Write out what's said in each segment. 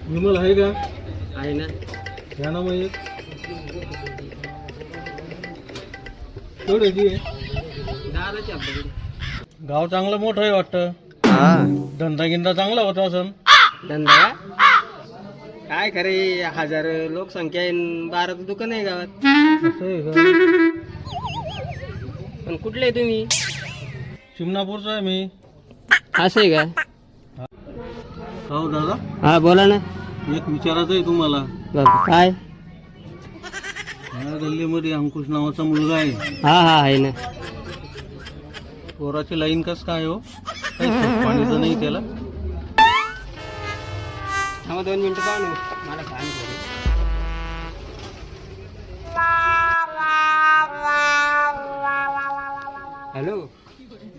विमल आहे का? आहे ना. या ना मग एक तेवढी आहे. दादाची आपल्याकडे. गाव चांगलं मोठं आहे वाटतं. हा धंदा गिंदा चांगला होता असं. धंदा काय खरे 1000 लोकसंख्या आहे 12 दुकान आहे गावात. असं आहे का? पण कुठले आहे तुम्ही? शिमणापूरचा आहे मी. असं आहे का? हो दादा, हा बोला ना. एक विचारायचं आहे तुम्हाला. बाबा काय? या गल्लीमध्ये अंकुश नावाचा मुलगा आहे. हा हा आहे ना. पोराची लाईन कस काय हो? काही पाणीचं नाही त्याला. थांबा 2 मिनिटं पाहू मला काम करू. हॅलो.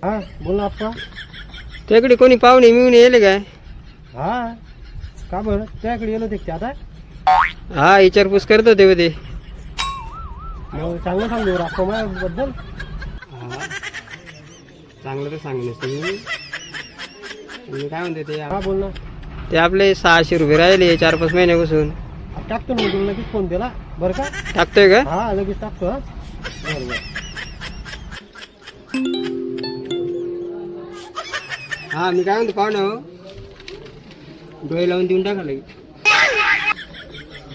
हा बोल ना आप्पा. त्याकडे कोणी पाहुणे मिळून येले काय? हा का बरं त्याकडे गेलो ते आता. हा विचारपूस करत होते ते. मग चांगलं सांगू आप्पा माझ्याबद्दल. चांगलं तर सांगणे तुम्ही. मी काय म्हणते ते हा बोल ना. ते आपले 600 रुपये राहिले 4-5 महिन्यापासून. टाकतो ना तुला लगेच फोन दिला बरं का. टाकतोय का? हा लगेच टाकतो. हा बरं बरं. हा मी काय म्हणतो पाहुणं डोळे लावून देऊन टाका लगे.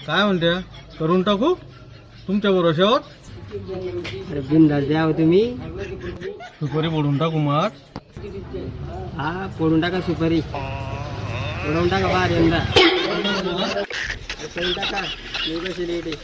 काय म्हणते करून टाकू तुमच्या भरोश्यावर. अरे बिनधास्त द्या हो तुम्ही. सुपारी बोलून टाकू मग. हा फोडून टाका सुपारी. फोडून टाका बाहेर यंदा. फोडून टाका. मी कशी लेट आहे.